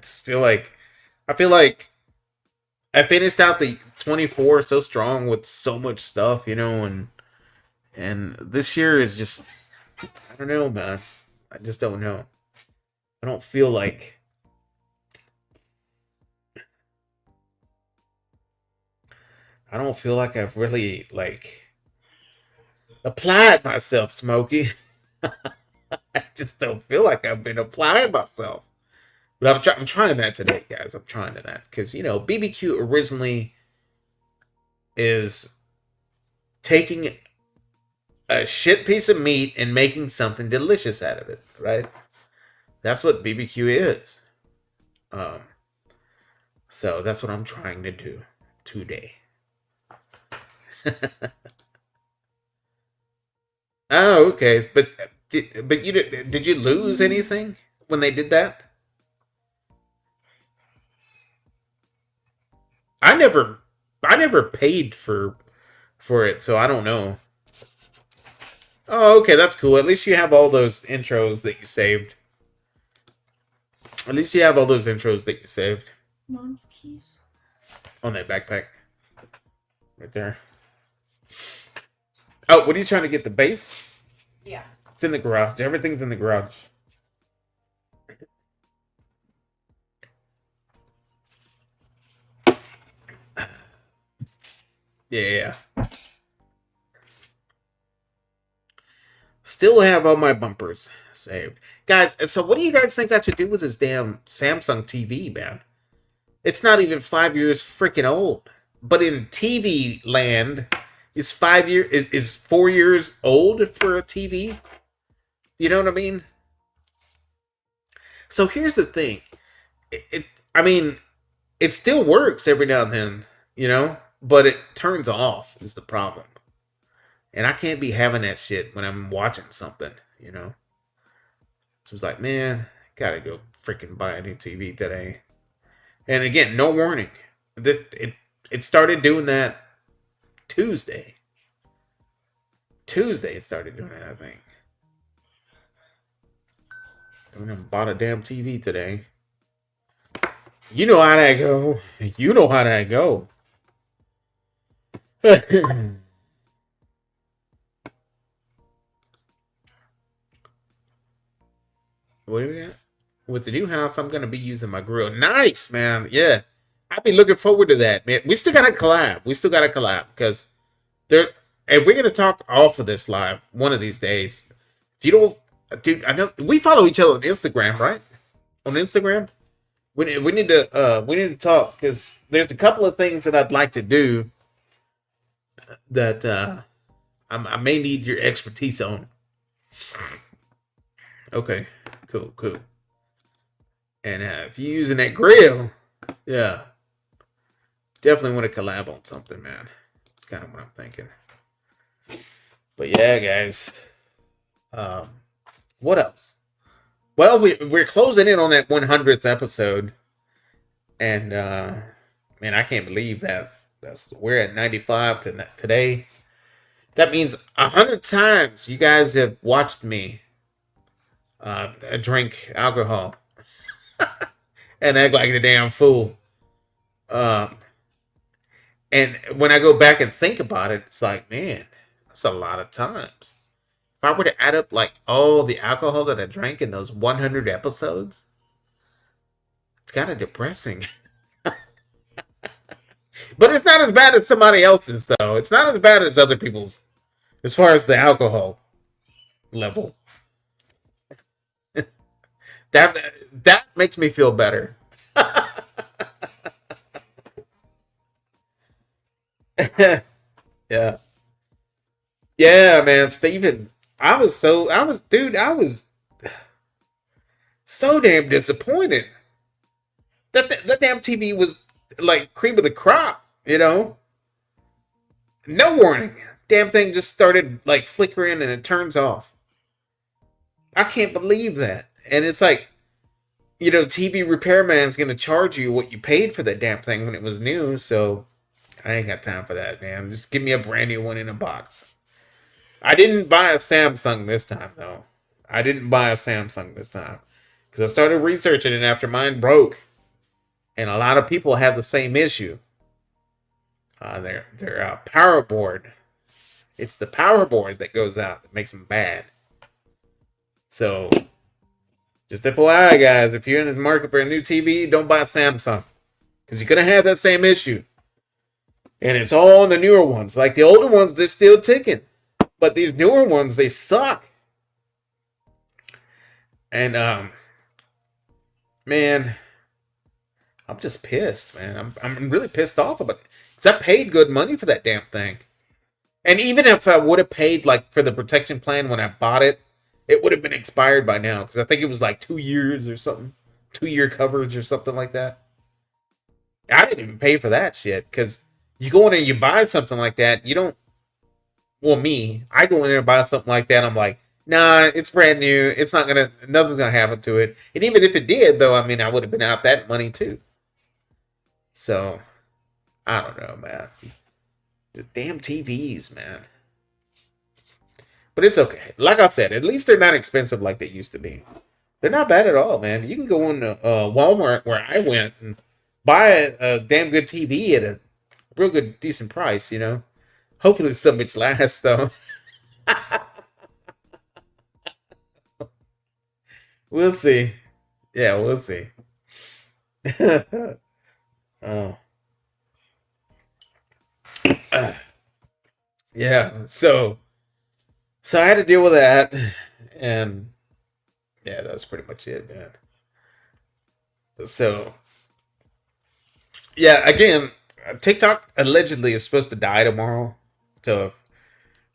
Speaker 3: just feel like I finished out the 24 so strong with so much stuff, and this year is just, I don't know, man. I just don't know. I don't feel like I've really applied myself, Smokey. I just don't feel like I've been applying myself. But I'm trying that today, guys. I'm trying that because BBQ originally is taking a shit piece of meat and making something delicious out of it, right? That's what BBQ is. So that's what I'm trying to do today. Oh, okay. But did you lose anything when they did that? never paid for it, so I don't know. Oh, okay, that's cool. At least you have all those intros that you saved. At least you have all those intros that you saved.
Speaker 5: Mom's keys.
Speaker 3: On that backpack. Right there. Oh, what are you trying to get? The base?
Speaker 5: Yeah.
Speaker 3: It's in the garage. Everything's in the garage. Yeah. Still have all my bumpers saved. Guys, so what do you guys think I should do with this damn Samsung TV, man? It's not even 5 years freaking old. But in TV land, is 4 years old for a TV? You know what I mean? So here's the thing. It still works every now and then, you know? But it turns off is the problem. And I can't be having that shit when I'm watching something, you know? So it's like, man, gotta go freaking buy a new TV today. And again, no warning. It started doing that Tuesday. Tuesday it started doing it, I think. I bought a damn TV today. You know how that go. You know how that go. What do we got? With the new house, I'm going to be using my grill. Nice, man. Yeah. I've been looking forward to that, man. We still got to collab. Because and we're going to talk off of this live one of these days. If you don't, dude, I know we follow each other on Instagram, right? On Instagram? We need to talk because there's a couple of things that I'd like to do that I may need your expertise on. Okay, cool. And if you're using that grill, yeah, definitely want to collab on something, man. That's kind of what I'm thinking. But yeah, guys, what else? Well, we're closing in on that 100th episode, and man, I can't believe that. We're at 95 today. That means 100 times you guys have watched me drink alcohol and act like a damn fool. And when I go back and think about it, it's like, man, that's a lot of times. If I were to add up like all the alcohol that I drank in those 100 episodes, it's kind of depressing. But it's not as bad as somebody else's, though. It's not as bad as other people's, as far as the alcohol level. That makes me feel better. Yeah. Yeah, man, Steven. I was so damn disappointed. That damn TV was like cream of the crop, you know? No warning. Damn thing just started like flickering and it turns off. I can't believe that. And it's like, you know, TV repairman's gonna charge you what you paid for that damn thing when it was new, so I ain't got time for that, man. Just give me a brand new one in a box. I didn't buy a Samsung this time, though. Because I started researching it after mine broke. And a lot of people have the same issue. Their power board. It's the power board that goes out that makes them bad. So, just FYI, guys, if you're in the market for a new TV, don't buy a Samsung. Because you're going to have that same issue. And it's all the newer ones. Like the older ones, they're still ticking. But these newer ones, they suck. And, man, I'm just pissed, man. I'm really pissed off about it. Because I paid good money for that damn thing. And even if I would have paid, like, for the protection plan when I bought it, it would have been expired by now. Because I think it was like 2 years or something. 2-year coverage or something like that. I didn't even pay for that shit. Because you go in and you buy something like that, you don't. Well, me, I go in there and buy something like that. I'm like, nah, it's brand new. Nothing's gonna happen to it. And even if it did, though, I mean, I would have been out that money too. So, I don't know, man. The damn TVs, man. But it's okay. Like I said, at least they're not expensive like they used to be. They're not bad at all, man. You can go into Walmart where I went and buy a damn good TV at a real good, decent price, you know? Hopefully some bitch lasts, though. We'll see. Yeah, we'll see. Oh. Yeah, so I had to deal with that, and yeah, that was pretty much it, man. So yeah, again, TikTok allegedly is supposed to die tomorrow. So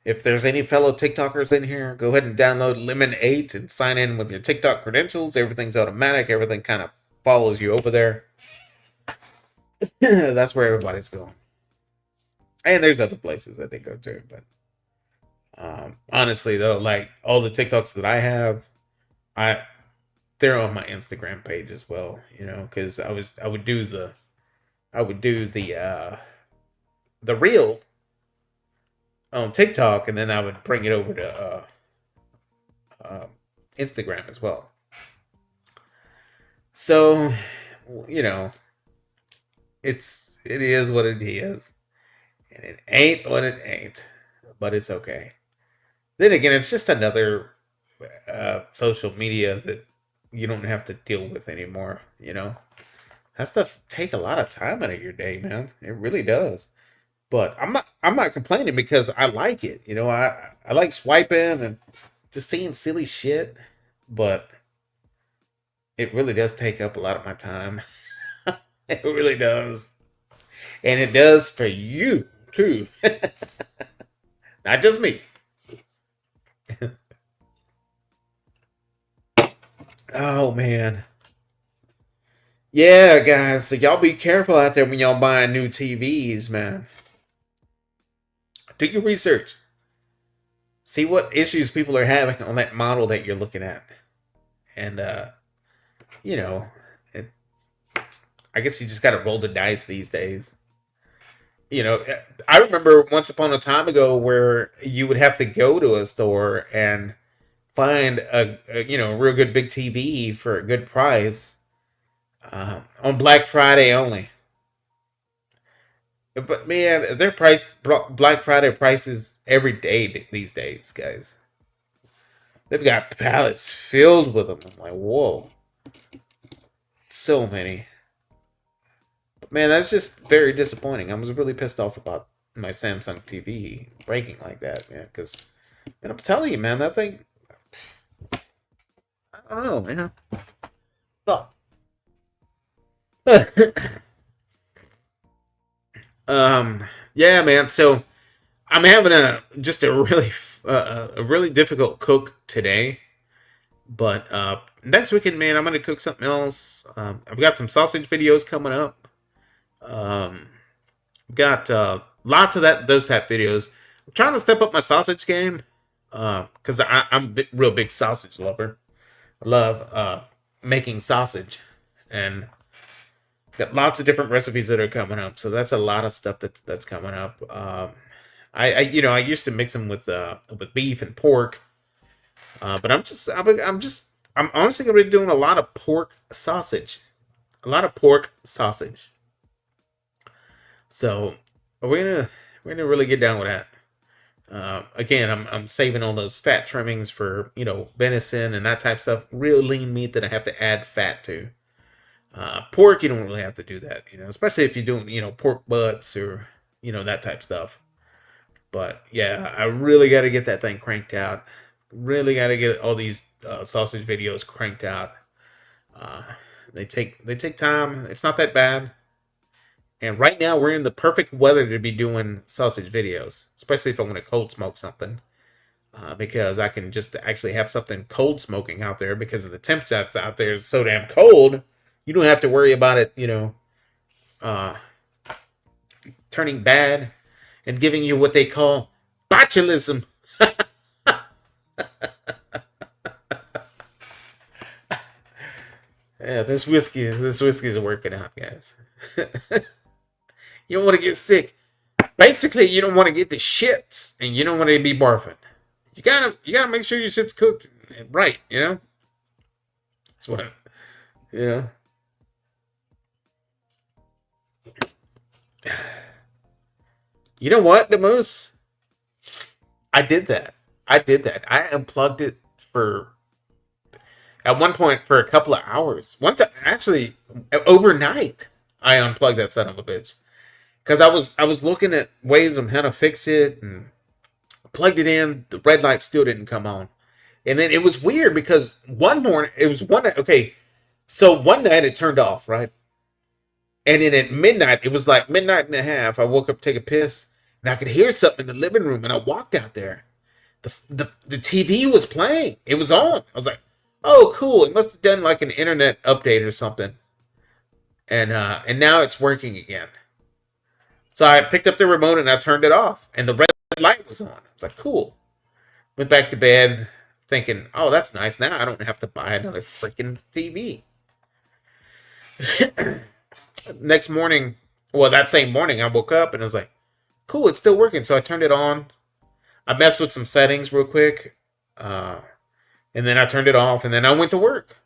Speaker 3: if there's any fellow TikTokers in here, go ahead and download Lemon 8 and sign in with your TikTok credentials. Everything's automatic. Everything kind of follows you over there. That's where everybody's going. And there's other places that they go to, but honestly though, like all the TikToks that I have, they're on my Instagram page as well, you know, because I would do the reel on TikTok, and then I would bring it over to Instagram as well. So, you know, it is what it is, and it ain't what it ain't, but it's okay. Then again, it's just another social media that you don't have to deal with anymore. You know, that stuff take a lot of time out of your day, man. It really does. But I'm not complaining because I like it. You know, I like swiping and just seeing silly shit, but it really does take up a lot of my time. It really does. And it does for you too. Not just me. Oh man. Yeah, guys, so y'all be careful out there when y'all buying new TVs, man. Do your research. See what issues people are having on that model that you're looking at. And you know, I guess you just got to roll the dice these days. You know, I remember once upon a time ago where you would have to go to a store and find a you know, real good big TV for a good price on Black Friday only. But man, their Black Friday prices every day these days, guys. They've got pallets filled with them. I'm like, whoa, so many. But man, that's just very disappointing. I was really pissed off about my Samsung TV breaking like that, man. Because, and I'm telling you, man, that thing. I don't know, man. Fuck. Yeah, man. So I'm having a really difficult cook today, but next weekend, man, I'm gonna cook something else. I've got some sausage videos coming up. Got lots of those type videos. I'm trying to step up my sausage game because I'm a real big sausage lover. I love making sausage, and got lots of different recipes that are coming up. So that's a lot of stuff that's coming up. I you know, I used to mix them with beef and pork, but I'm honestly gonna be doing a lot of pork sausage, So we're gonna really get down with that. Again, I'm saving all those fat trimmings for, you know, venison and that type of stuff. Real lean meat that I have to add fat to. Pork, you don't really have to do that, you know, especially if you're doing, you know, pork butts or, you know, that type of stuff. But yeah, I really got to get that thing cranked out. Really got to get all these sausage videos cranked out. They take time. It's not that bad. And right now we're in the perfect weather to be doing sausage videos, especially if I want to cold smoke something. Because I can just actually have something cold smoking out there because of the temperature out there is so damn cold. You don't have to worry about it, you know, turning bad and giving you what they call botulism. Yeah, this whiskey is working out, guys. You don't want to get sick. Basically, you don't want to get the shits, and you don't want to be barfing. You gotta make sure your shit's cooked right. You know. That's what. You know. You know what, the moose? I did that. I unplugged it for at one point for a couple of hours. One time, actually, overnight, I unplugged that son of a bitch because I was looking at ways on how to fix it and plugged it in. The red light still didn't come on, and then it was weird because one morning it was one night. Okay, so one night it turned off, right? And then at midnight, it was like midnight and a half. I woke up to take a piss, and I could hear something in the living room, and I walked out there. The TV was playing. It was on. I was like, "Oh, cool! It must have done like an internet update or something." And now it's working again. So I picked up the remote and I turned it off, and the red light was on. I was like, "Cool." Went back to bed, thinking, "Oh, that's nice. Now I don't have to buy another freaking TV." Next morning, well, that same morning, I woke up and I was like, "Cool, it's still working." So I turned it on. I messed with some settings real quick, and then I turned it off, and then I went to work.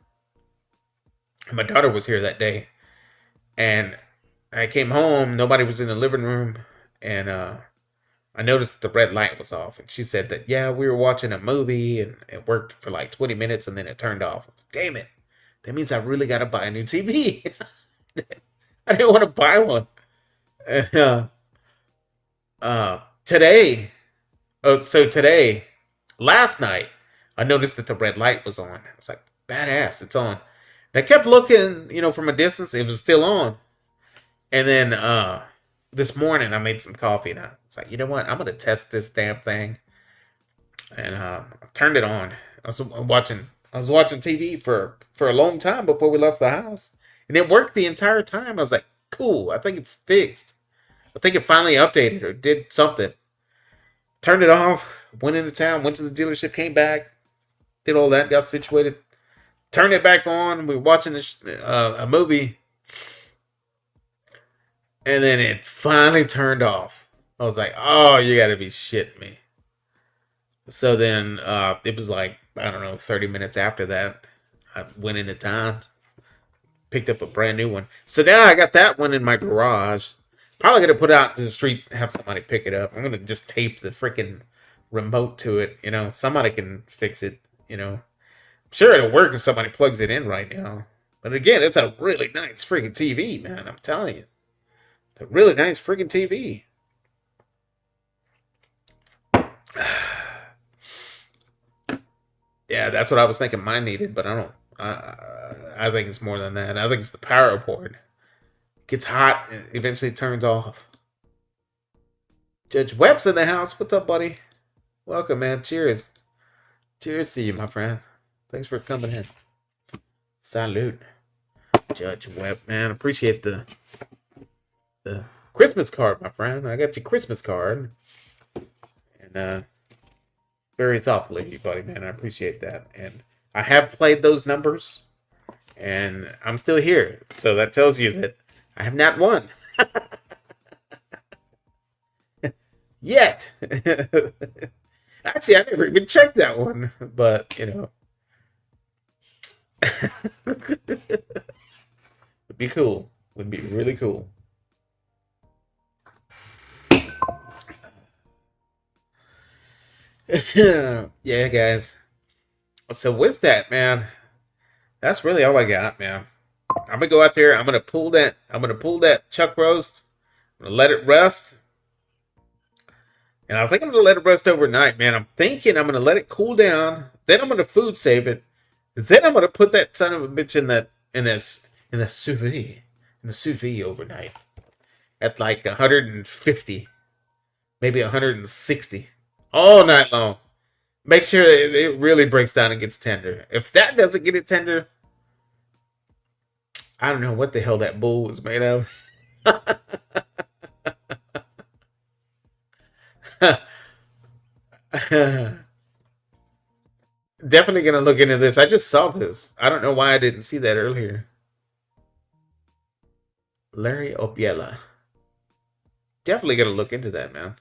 Speaker 3: My daughter was here that day, and I came home. Nobody was in the living room, and I noticed the red light was off. And she said that, yeah, we were watching a movie, and it worked for like 20 minutes, and then it turned off. Damn it. That means I really got to buy a new TV. I didn't want to buy one. Today... Oh, so today, last night, I noticed that the red light was on. I was like, badass, it's on. And I kept looking, from a distance. It was still on. And then this morning, I made some coffee. And I was like, you know what? I'm going to test this damn thing. And I turned it on. I was watching TV for a long time before we left the house. And it worked the entire time. I was like, cool. I think it's fixed. I think it finally updated or did something. Turned it off, went into town, went to the dealership, came back, did all that, got situated, turned it back on. We were watching a movie, and then it finally turned off. I was like, oh, you got to be shitting me. So then it was like, I don't know, 30 minutes after that, I went into town, picked up a brand new one. So now I got that one in my garage. Probably going to put it out to the streets and have somebody pick it up. I'm going to just tape the freaking remote to it. Somebody can fix it. I'm sure it'll work if somebody plugs it in right now. But again, it's a really nice freaking TV, man. I'm telling you. It's a really nice freaking TV. Yeah, that's what I was thinking mine needed, but I don't. I think it's more than that. I think it's the power cord. Gets hot and eventually turns off. Judge Webb's in the house. What's up, buddy? Welcome, man. Cheers. Cheers to you, my friend. Thanks for coming in. Salute. Judge Webb, man. Appreciate the Christmas card, my friend. I got your Christmas card. And very thoughtful of you, buddy, man. I appreciate that. And I have played those numbers. And I'm still here. So that tells you that I have not won. Yet. Actually, I never even checked that one. But, It'd be cool. Would be really cool. Yeah, guys. So with that, man, that's really all I got, man. I'm gonna go out there. I'm gonna pull that chuck roast. I'm gonna let it rest, and I think I'm gonna let it rest overnight, man. I'm thinking I'm gonna let it cool down. Then I'm gonna food save it. Then I'm gonna put that son of a bitch in the sous vide overnight at like 150, maybe 160, all night long. Make sure that it really breaks down and gets tender. If that doesn't get it tender, I don't know what the hell that bull was made of. Definitely gonna look into this. I just saw this. I don't know why I didn't see that earlier. Larry Opiella. definitely gonna look into that, man.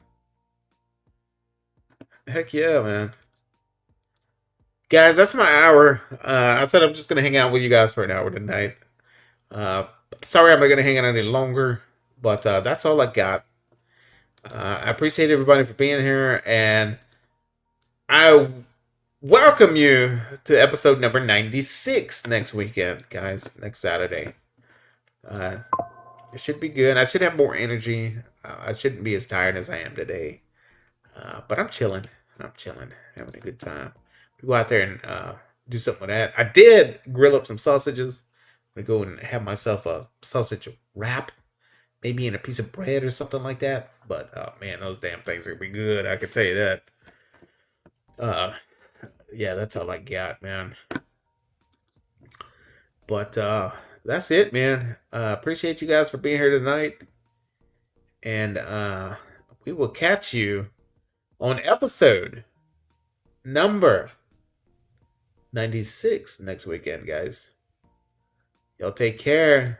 Speaker 3: Heck yeah, man. Guys, that's my hour. I said I'm just gonna hang out with you guys for an hour tonight. Sorry I'm not gonna hang out any longer, but that's all I got. I appreciate everybody for being here, and I welcome you to episode number 96 next weekend, guys. Next Saturday. It should be good. I should have more energy. I shouldn't be as tired as I am today. But I'm chilling. I'm chilling, having a good time. We go out there and do something with that. I did grill up some sausages. I'm gonna go and have myself a sausage wrap, maybe in a piece of bread or something like that. But man, those damn things are gonna be good. I can tell you that. Yeah, that's all I got, man. But that's it, man. Appreciate you guys for being here tonight, and we will catch you on episode number 96 next weekend, guys. Y'all take care.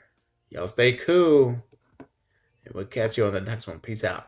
Speaker 3: Y'all stay cool. And we'll catch you on the next one. Peace out.